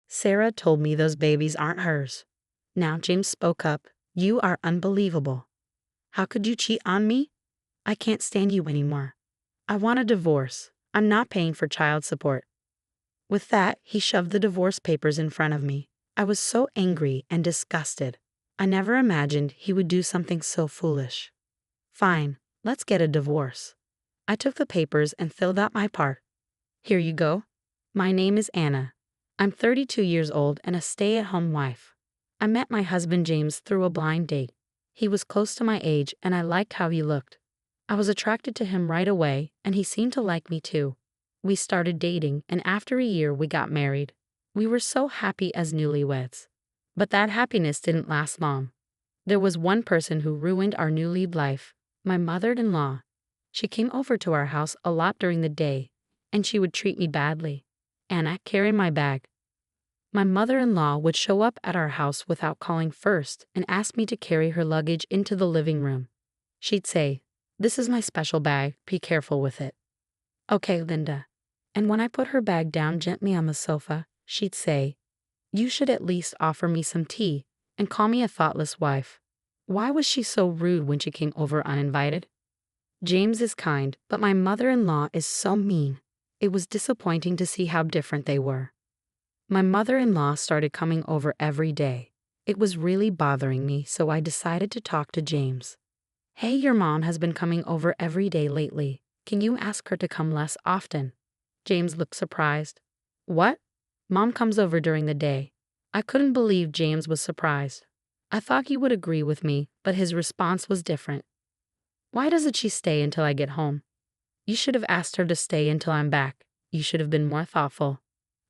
Sarah told me those babies aren't hers. Now James spoke up. You are unbelievable. How could you cheat on me? I can't stand you anymore. I want a divorce. I'm not paying for child support. With that, he shoved the divorce papers in front of me. I was so angry and disgusted. I never imagined he would do something so foolish. Fine, let's get a divorce. I took the papers and filled out my part. Here you go. My name is Anna. I'm 32 years old and a stay-at-home wife. I met my husband James through a blind date. He was close to my age and I liked how he looked. I was attracted to him right away and he seemed to like me too. We started dating and after a year we got married. We were so happy as newlyweds. But that happiness didn't last long. There was one person who ruined our newly life, my mother-in-law. She came over to our house a lot during the day, and she would treat me badly. Anna, carry my bag. My mother-in-law would show up at our house without calling first and ask me to carry her luggage into the living room. She'd say, "This is my special bag, be careful with it." "Okay, Linda." And when I put her bag down gently on the sofa, she'd say, "You should at least offer me some tea," and call me a thoughtless wife. Why was she so rude when she came over uninvited? James is kind, but my mother-in-law is so mean. It was disappointing to see how different they were. My mother-in-law started coming over every day. It was really bothering me, so I decided to talk to James. "Hey, your mom has been coming over every day lately. Can you ask her to come less often?" James looked surprised. "What? Mom comes over during the day." I couldn't believe James was surprised. I thought he would agree with me, but his response was different. "Why doesn't she stay until I get home?" "You should have asked her to stay until I'm back. You should have been more thoughtful."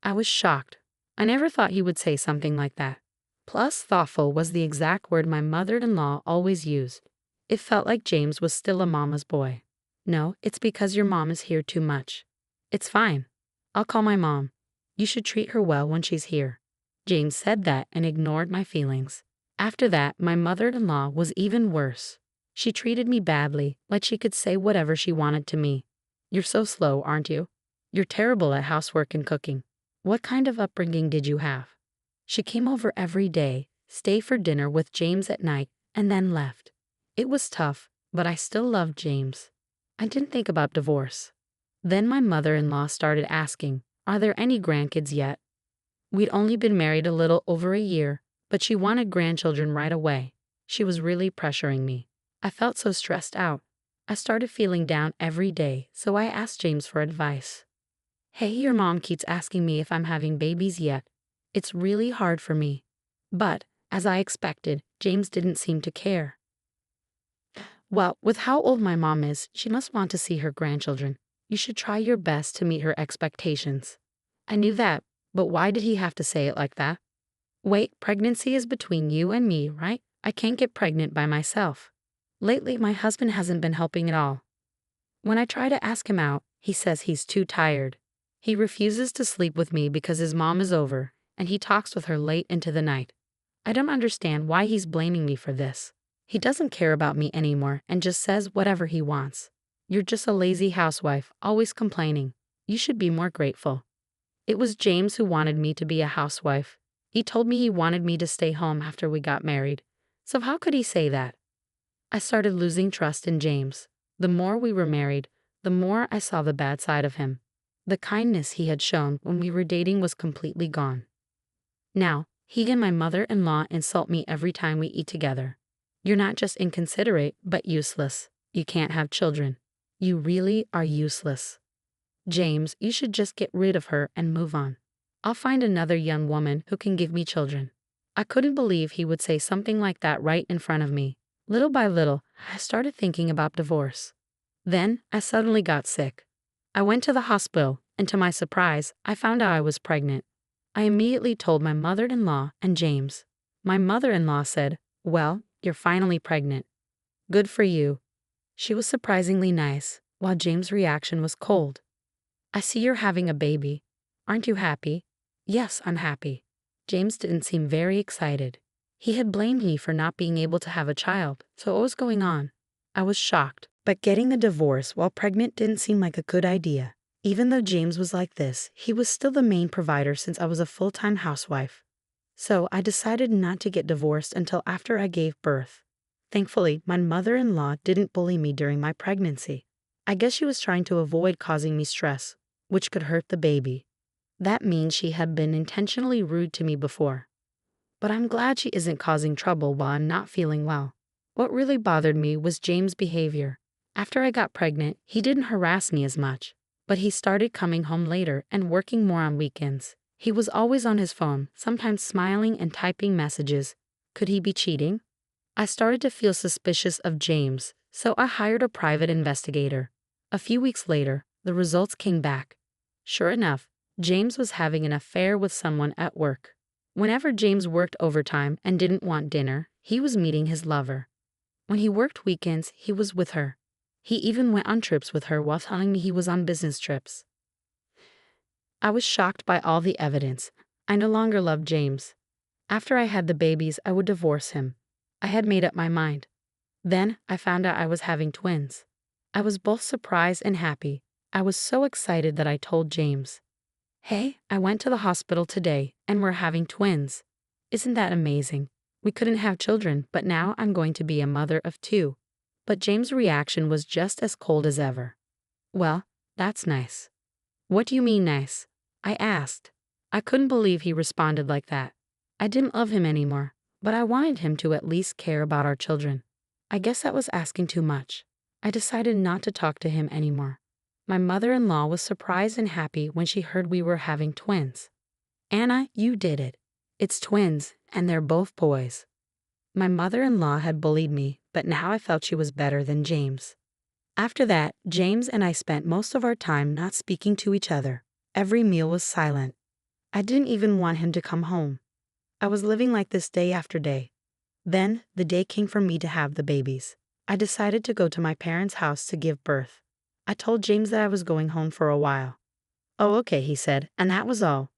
I was shocked. I never thought he would say something like that. Plus, thoughtful was the exact word my mother-in-law always used. It felt like James was still a mama's boy. "No, it's because your mom is here too much." "It's fine. I'll call my mom. You should treat her well when she's here." James said that and ignored my feelings. After that, my mother-in-law was even worse. She treated me badly, like she could say whatever she wanted to me. "You're so slow, aren't you? You're terrible at housework and cooking. What kind of upbringing did you have?" She came over every day, stayed for dinner with James at night, and then left. It was tough, but I still loved James. I didn't think about divorce. Then my mother-in-law started asking, "Are there any grandkids yet?" We'd only been married a little over a year, but she wanted grandchildren right away. She was really pressuring me. I felt so stressed out. I started feeling down every day, so I asked James for advice. "Hey, your mom keeps asking me if I'm having babies yet. It's really hard for me." But, as I expected, James didn't seem to care. "Well, with how old my mom is, she must want to see her grandchildren. You should try your best to meet her expectations." I knew that, but why did he have to say it like that? "Wait, pregnancy is between you and me, right? I can't get pregnant by myself." Lately, my husband hasn't been helping at all. When I try to ask him out, he says he's too tired. He refuses to sleep with me because his mom is over, and he talks with her late into the night. I don't understand why he's blaming me for this. He doesn't care about me anymore and just says whatever he wants. "You're just a lazy housewife, always complaining. You should be more grateful." It was James who wanted me to be a housewife. He told me he wanted me to stay home after we got married. So how could he say that? I started losing trust in James. The more we were married, the more I saw the bad side of him. The kindness he had shown when we were dating was completely gone. Now, he and my mother-in-law insult me every time we eat together. "You're not just inconsiderate, but useless. You can't have children. You really are useless. James, you should just get rid of her and move on. I'll find another young woman who can give me children." I couldn't believe he would say something like that right in front of me. Little by little, I started thinking about divorce. Then, I suddenly got sick. I went to the hospital, and to my surprise, I found out I was pregnant. I immediately told my mother-in-law and James. My mother-in-law said, "Well, you're finally pregnant. Good for you." She was surprisingly nice, while James' reaction was cold. "I see you're having a baby. Aren't you happy?" "Yes, I'm happy." James didn't seem very excited. He had blamed me for not being able to have a child, so what was going on? I was shocked, but getting a divorce while pregnant didn't seem like a good idea. Even though James was like this, he was still the main provider since I was a full-time housewife. So I decided not to get divorced until after I gave birth. Thankfully, my mother-in-law didn't bully me during my pregnancy. I guess she was trying to avoid causing me stress, which could hurt the baby. That means she had been intentionally rude to me before. But I'm glad she isn't causing trouble while I'm not feeling well. What really bothered me was James' behavior. After I got pregnant, he didn't harass me as much, but he started coming home later and working more on weekends. He was always on his phone, sometimes smiling and typing messages. Could he be cheating? I started to feel suspicious of James, so I hired a private investigator. A few weeks later, the results came back. Sure enough, James was having an affair with someone at work. Whenever James worked overtime and didn't want dinner, he was meeting his lover. When he worked weekends, he was with her. He even went on trips with her while telling me he was on business trips. I was shocked by all the evidence. I no longer loved James. After I had the babies, I would divorce him. I had made up my mind. Then I found out I was having twins. I was both surprised and happy. I was so excited that I told James, "Hey, I went to the hospital today and we're having twins. Isn't that amazing? We couldn't have children, but now I'm going to be a mother of 2. But James' reaction was just as cold as ever. "Well, that's nice." "What do you mean nice?" I asked. I couldn't believe he responded like that. I didn't love him anymore, but I wanted him to at least care about our children. I guess that was asking too much. I decided not to talk to him anymore. My mother-in-law was surprised and happy when she heard we were having twins. "Anna, you did it. It's twins, and they're both boys." My mother-in-law had bullied me, but now I felt she was better than James. After that, James and I spent most of our time not speaking to each other. Every meal was silent. I didn't even want him to come home. I was living like this day after day. Then, the day came for me to have the babies. I decided to go to my parents' house to give birth. I told James that I was going home for a while. "Oh, okay," he said, and that was all.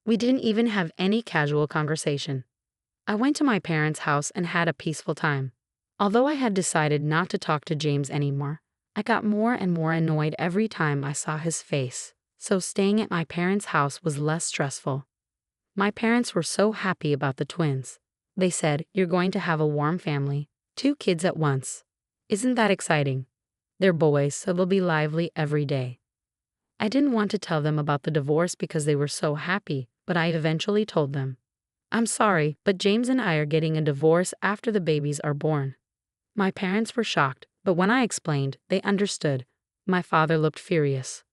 We didn't even have any casual conversation. I went to my parents' house and had a peaceful time. Although I had decided not to talk to James anymore, I got more and more annoyed every time I saw his face, so staying at my parents' house was less stressful. My parents were so happy about the twins. They said, "You're going to have a warm family, 2 kids at once. Isn't that exciting? They're boys, so they'll be lively every day." I didn't want to tell them about the divorce because they were so happy, but I eventually told them. "I'm sorry, but James and I are getting a divorce after the babies are born." My parents were shocked, but when I explained, they understood. My father looked furious.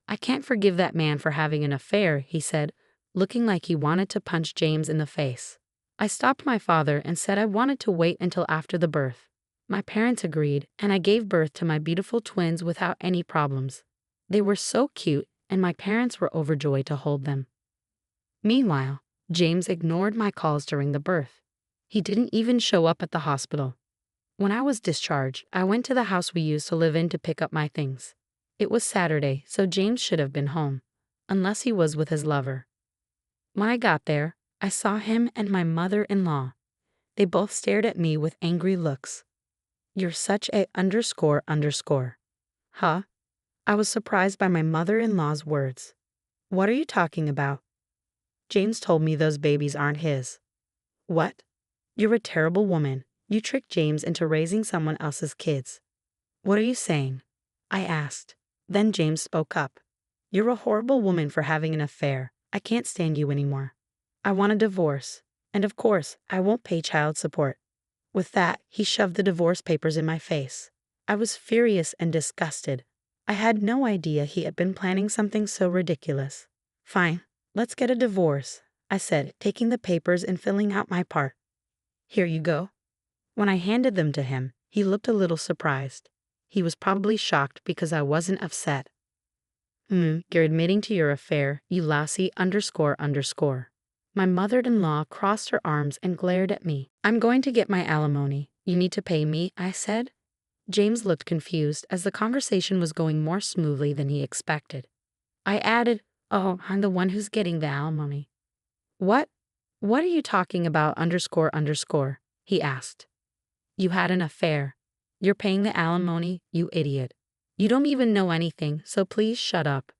"I can't forgive that man for having an affair," he said, looking like he wanted to punch James in the face. I stopped my father and said I wanted to wait until after the birth. My parents agreed, and I gave birth to my beautiful twins without any problems. They were so cute, and my parents were overjoyed to hold them. Meanwhile, James ignored my calls during the birth. He didn't even show up at the hospital. When I was discharged, I went to the house we used to live in to pick up my things. It was Saturday, so James should have been home, unless he was with his lover. When I got there, I saw him and my mother-in-law. They both stared at me with angry looks. "You're such a ___." Huh? I was surprised by my mother-in-law's words. "What are you talking about?" "James told me those babies aren't his." "What? You're a terrible woman. You tricked James into raising someone else's kids." "What are you saying?" I asked. Then James spoke up. "You're a horrible woman for having an affair. I can't stand you anymore. I want a divorce. And of course, I won't pay child support." With that, he shoved the divorce papers in my face. I was furious and disgusted. I had no idea he had been planning something so ridiculous. "Fine, let's get a divorce," I said, taking the papers and filling out my part. "Here you go." When I handed them to him, he looked a little surprised. He was probably shocked because I wasn't upset. You're admitting to your affair, you lousy ___." My mother-in-law crossed her arms and glared at me. "I'm going to get my alimony. You need to pay me," I said. James looked confused as the conversation was going more smoothly than he expected. I added, "Oh, I'm the one who's getting the alimony." "What? What are you talking about ___?" he asked. "You had an affair. You're paying the alimony, you idiot. You don't even know anything, so please shut up."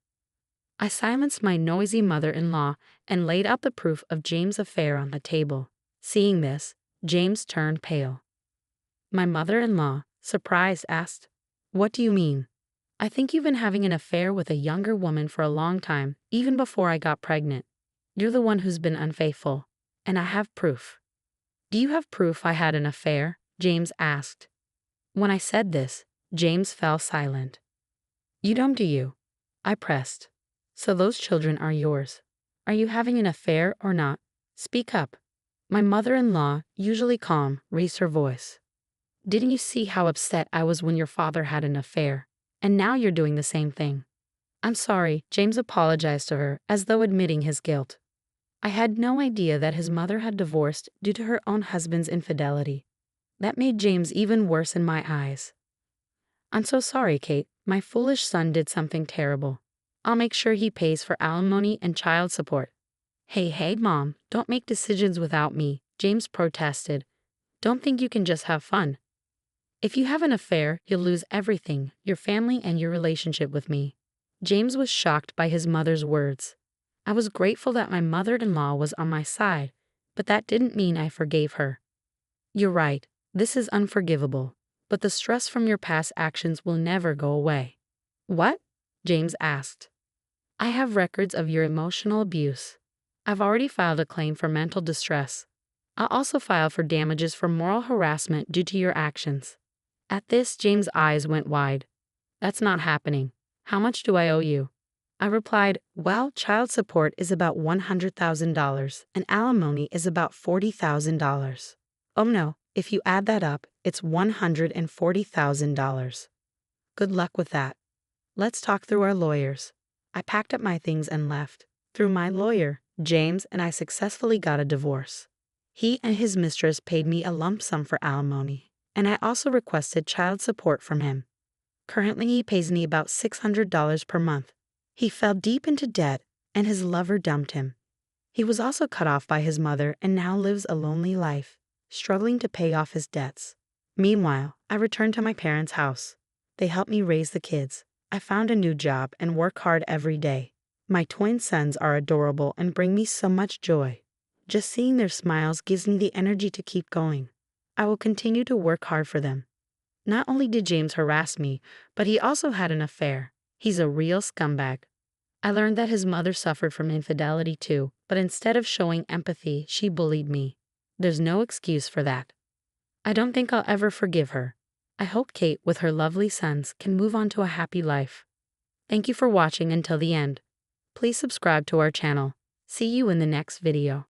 I silenced my noisy mother-in-law and laid out the proof of James' affair on the table. Seeing this, James turned pale. My mother-in-law, surprised, asked, "What do you mean?" "I think you've been having an affair with a younger woman for a long time, even before I got pregnant. You're the one who's been unfaithful, and I have proof." "Do you have proof I had an affair?" James asked. When I said this, James fell silent. "You don't, do you?" I pressed. "So those children are yours. Are you having an affair or not? Speak up." My mother-in-law, usually calm, raised her voice. "Didn't you see how upset I was when your father had an affair? And now you're doing the same thing." "I'm sorry," James apologized to her, as though admitting his guilt. I had no idea that his mother had divorced due to her own husband's infidelity. That made James even worse in my eyes. "I'm so sorry, Kate. My foolish son did something terrible. I'll make sure he pays for alimony and child support." Hey, Mom, don't make decisions without me," James protested. "Don't think you can just have fun. If you have an affair, you'll lose everything, your family and your relationship with me." James was shocked by his mother's words. I was grateful that my mother-in-law was on my side, but that didn't mean I forgave her. "You're right, this is unforgivable, but the stress from your past actions will never go away." "What?" James asked. "I have records of your emotional abuse. I've already filed a claim for mental distress. I'll also file for damages for moral harassment due to your actions." At this, James' eyes went wide. "That's not happening. How much do I owe you?" I replied, "Well, child support is about $100,000 and alimony is about $40,000. Oh no, if you add that up, it's $140,000. Good luck with that. Let's talk through our lawyers." I packed up my things and left. Through my lawyer, James and I successfully got a divorce. He and his mistress paid me a lump sum for alimony, and I also requested child support from him. Currently, he pays me about $600 per month. He fell deep into debt, and his lover dumped him. He was also cut off by his mother and now lives a lonely life, struggling to pay off his debts. Meanwhile, I returned to my parents' house. They helped me raise the kids. I found a new job and work hard every day. My twin sons are adorable and bring me so much joy. Just seeing their smiles gives me the energy to keep going. I will continue to work hard for them. Not only did James harass me, but he also had an affair. He's a real scumbag. I learned that his mother suffered from infidelity too, but instead of showing empathy, she bullied me. There's no excuse for that. I don't think I'll ever forgive her. I hope Kate, with her lovely sons, can move on to a happy life. Thank you for watching until the end. Please subscribe to our channel. See you in the next video.